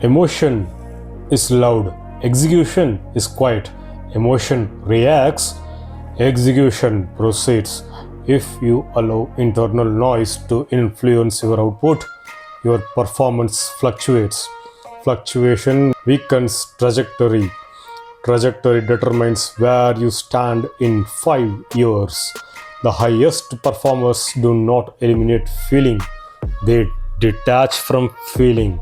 Emotion is loud, execution is quiet. Emotion reacts, execution proceeds. If you allow internal noise to influence your output, your performance fluctuates. Fluctuation weakens trajectory. Trajectory determines where you stand in 5 years. The highest performers do not eliminate feeling, they detach from feeling.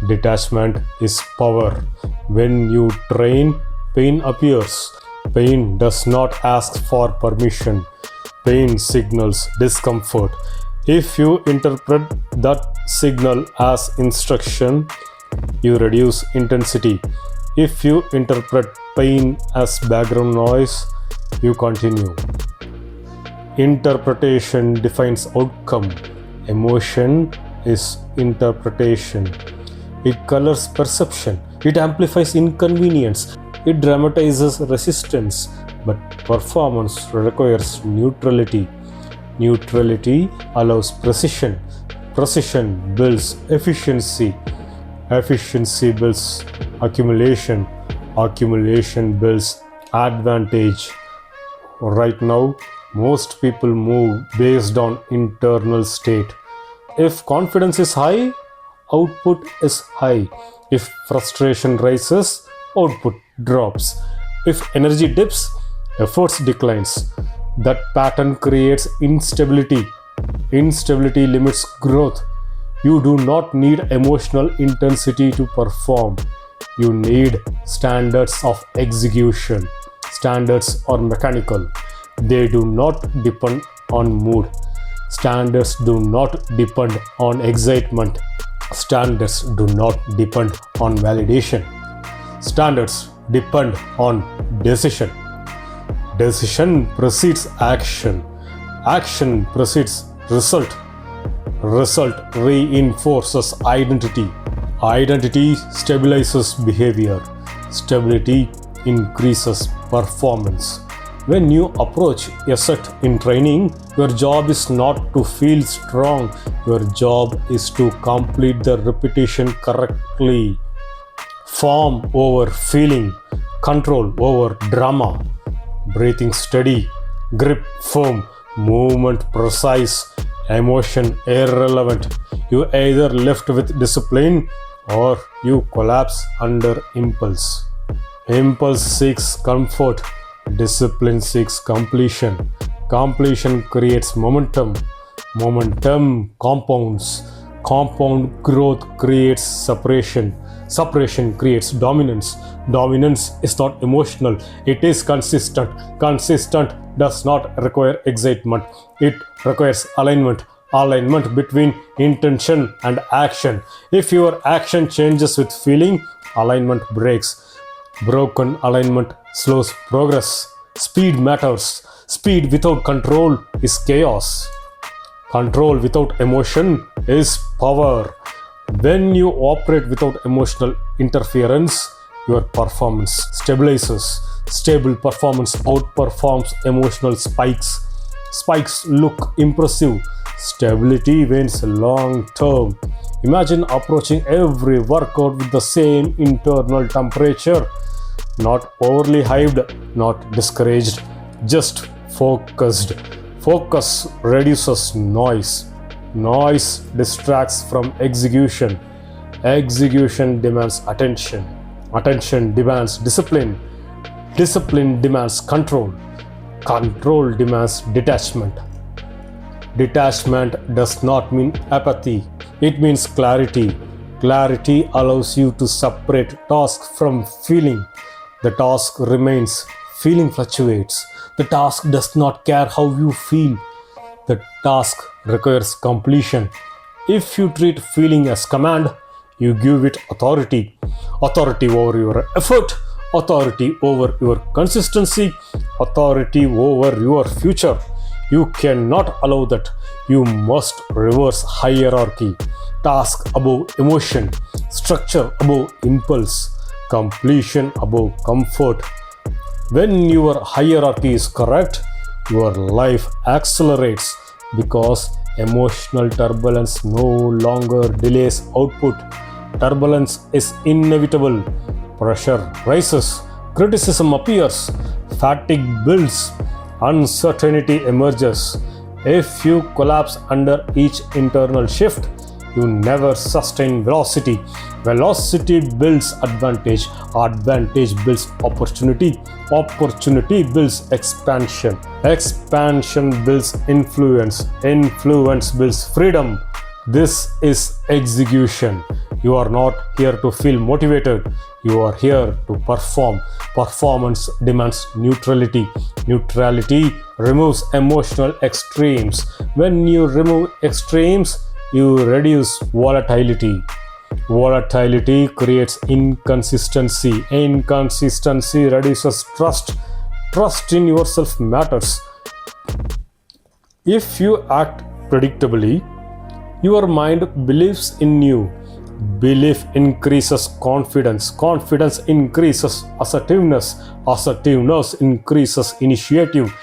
Detachment is power. When you train, pain appears. Pain does not ask for permission. Pain signals discomfort. If you interpret that signal as instruction, you reduce intensity. If you interpret pain as background noise, you continue. Interpretation defines outcome. Emotion is interpretation. It colors perception. It amplifies inconvenience. It dramatizes resistance. But performance requires neutrality. Neutrality allows precision. Precision builds efficiency. Efficiency builds accumulation. Accumulation builds advantage. Right now, most people move based on internal state. If confidence is high, output is high. If frustration rises, output drops. If energy dips, efforts declines. That pattern creates instability. Instability limits growth. You do not need emotional intensity to perform. You need standards of execution. Standards are mechanical. They do not depend on mood. Standards do not depend on excitement. Standards do not depend on validation. Standards depend on decision. Decision precedes action. Action precedes result. Result reinforces identity. Identity stabilizes behavior. Stability increases performance. When you approach a set in training, your job is not to feel strong. Your job is to complete the repetition correctly. Form over feeling, control over drama. Breathing steady, grip firm, movement precise, emotion irrelevant. You either lift with discipline or you collapse under impulse. Impulse seeks comfort. Discipline seeks completion. Completion creates momentum. Momentum compounds. Compound growth creates separation. Separation creates dominance. Dominance is not emotional. It is consistent. Consistent does not require excitement. It requires alignment. Alignment between intention and action. If your action changes with feeling, alignment breaks. Broken alignment slows progress. Speed matters. Speed without control is chaos. Control without emotion is power. When you operate without emotional interference, your performance stabilizes. Stable performance outperforms emotional spikes. Spikes look impressive. Stability wins long term. Imagine approaching every workout with the same internal temperature. Not overly hyped, not discouraged, just focused. Focus reduces noise. Noise distracts from execution. Execution demands attention. Attention demands discipline. Discipline demands control. Control demands detachment. Detachment does not mean apathy. It means clarity. Clarity allows you to separate task from feeling. The task remains, feeling fluctuates. The task does not care how you feel. The task requires completion. If you treat feeling as command, you give it authority. Authority over your effort, authority over your consistency, authority over your future. You cannot allow that. You must reverse hierarchy. Task above emotion, structure above impulse, completion above comfort. When your hierarchy is correct, your life accelerates because emotional turbulence no longer delays output. turbulence is inevitable. Pressure rises, criticism appears, fatigue builds, uncertainty emerges. If you collapse under each internal shift, you never sustain velocity. Velocity builds advantage. Advantage builds opportunity. Opportunity builds expansion. Expansion builds influence. Influence builds freedom. This is execution. You are not here to feel motivated. You are here to perform. Performance demands neutrality. Neutrality removes emotional extremes. When you remove extremes, you reduce volatility. Volatility creates inconsistency. Inconsistency reduces trust. Trust in yourself matters. If you act predictably, your mind believes in you. Belief increases confidence. Confidence increases assertiveness. Assertiveness increases initiative.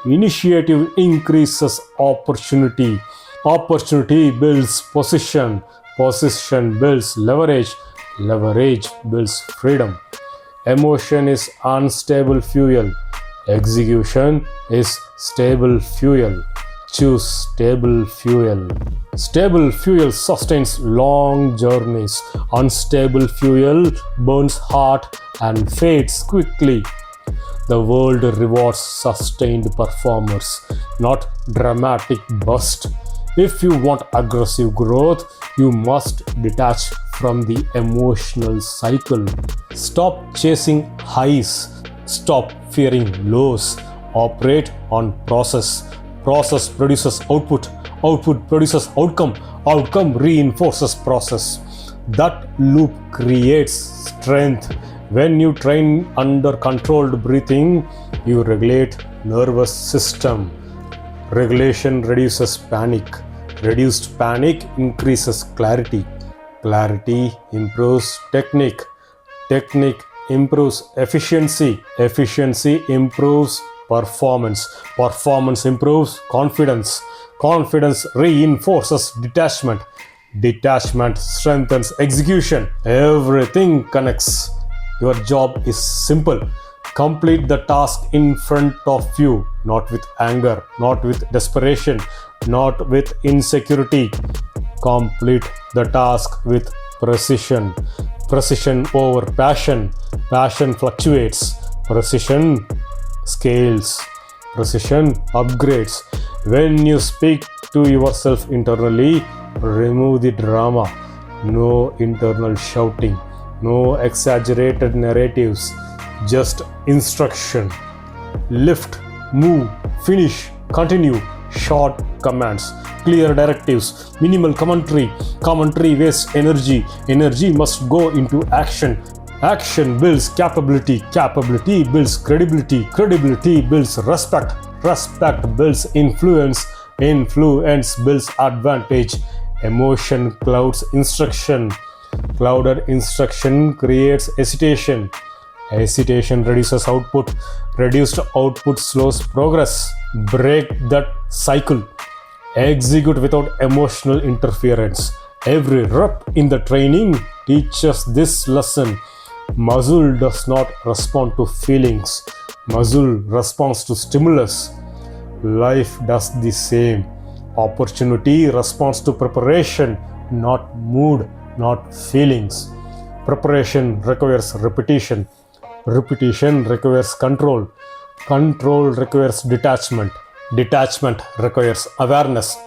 Initiative increases opportunity. Opportunity builds position. Position builds leverage. Leverage builds freedom. Emotion is unstable fuel. Execution is stable fuel. Choose stable fuel. Stable fuel sustains long journeys. Unstable fuel burns hot and fades quickly. The world rewards sustained performers, not dramatic bursts. If you want aggressive growth, you must detach from the emotional cycle. Stop chasing highs. Stop fearing lows. Operate on process. Process produces output. Output produces outcome. Outcome reinforces process. That loop creates strength. When you train under controlled breathing, you regulate nervous system. Regulation reduces panic. Reduced panic increases clarity. Clarity improves technique. Technique improves efficiency. Efficiency improves performance. Performance improves confidence. Confidence reinforces detachment. Detachment strengthens execution. Everything connects. Your job is simple. Complete the task in front of you, not with anger, not with desperation, not with insecurity. Complete the task with precision. Precision over passion. Passion fluctuates. Precision scales. Precision upgrades. When you speak to yourself internally, remove the drama. No internal shouting. No exaggerated narratives. Just instruction. Lift, move, finish, continue. Short commands, clear directives, minimal commentary. Commentary wastes energy. Energy must go into action. Action builds capability. Capability builds credibility. Credibility builds respect. Respect builds influence. Influence builds advantage. Emotion clouds instruction. Clouded instruction creates hesitation. Hesitation reduces output. Reduced output slows progress. Break that cycle. Execute without emotional interference. Every rep in the training teaches this lesson. Muscle does not respond to feelings. Muscle responds to stimulus. Life does the same. Opportunity responds to preparation, not mood, not feelings. Preparation requires repetition. Repetition requires control. Control requires detachment. Detachment requires awareness.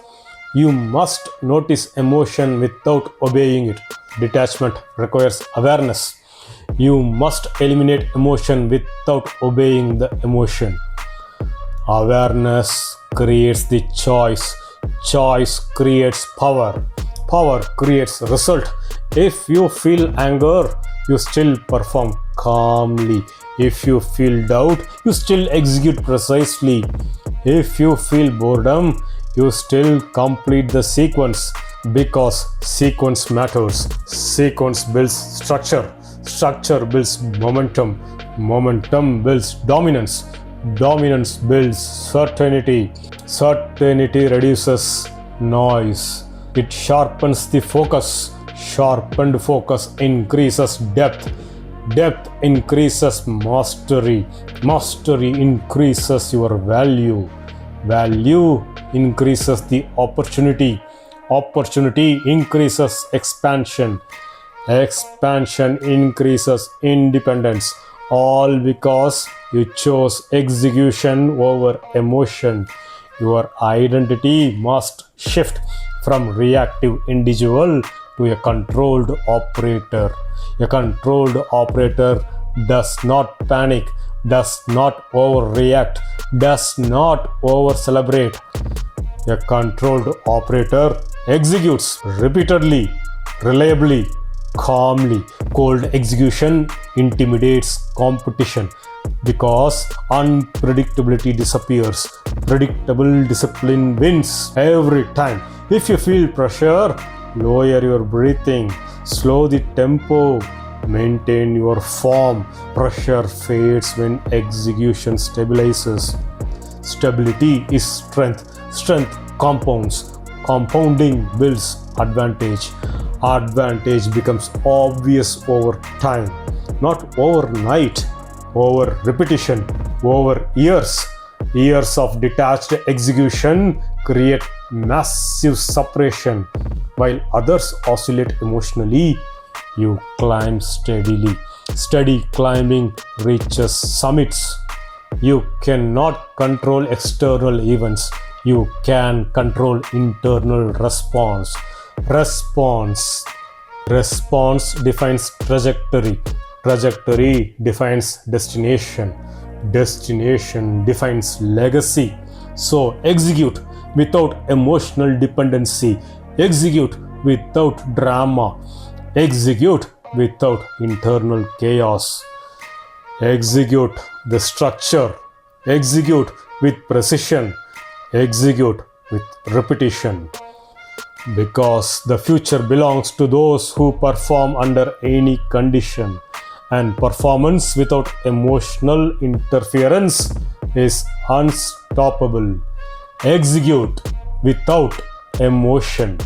You must notice emotion without obeying it. Detachment requires awareness. You must eliminate emotion without obeying the emotion. Awareness creates the choice. Choice creates power. Power creates result. If you feel anger, you still perform calmly. If you feel doubt, you still execute precisely. If you feel boredom, you still complete the sequence, because sequence matters. Sequence builds structure. Structure builds momentum. Momentum builds dominance. Dominance builds certainty. Certainty reduces noise. It sharpens the focus. Sharpened focus increases depth. Depth increases mastery. Mastery increases your value. Value increases the opportunity. Opportunity increases expansion. Expansion increases independence. All because you chose execution over emotion. Your identity must shift from reactive individual to a controlled operator. A controlled operator does not panic, does not overreact, does not over celebrate. A controlled operator executes repeatedly, reliably, calmly. Cold execution intimidates competition because unpredictability disappears. Predictable discipline wins every time. If you feel pressure, lower your breathing, slow the tempo, maintain your form. Pressure fades when execution stabilizes. Stability is strength. Strength compounds. Compounding builds advantage. Advantage becomes obvious over time, not overnight, over repetition, over years. Years of detached execution create massive separation. While others oscillate emotionally, you climb steadily. Steady climbing reaches summits. You cannot control external events. You can control internal response. Response defines trajectory. Trajectory defines destination. Destination defines legacy. So execute without emotional dependency. Execute without drama. Execute without internal chaos. Execute the structure. Execute with precision. Execute with repetition. Because the future belongs to those who perform under any condition, and performance without emotional interference is unstoppable. Execute without emotion.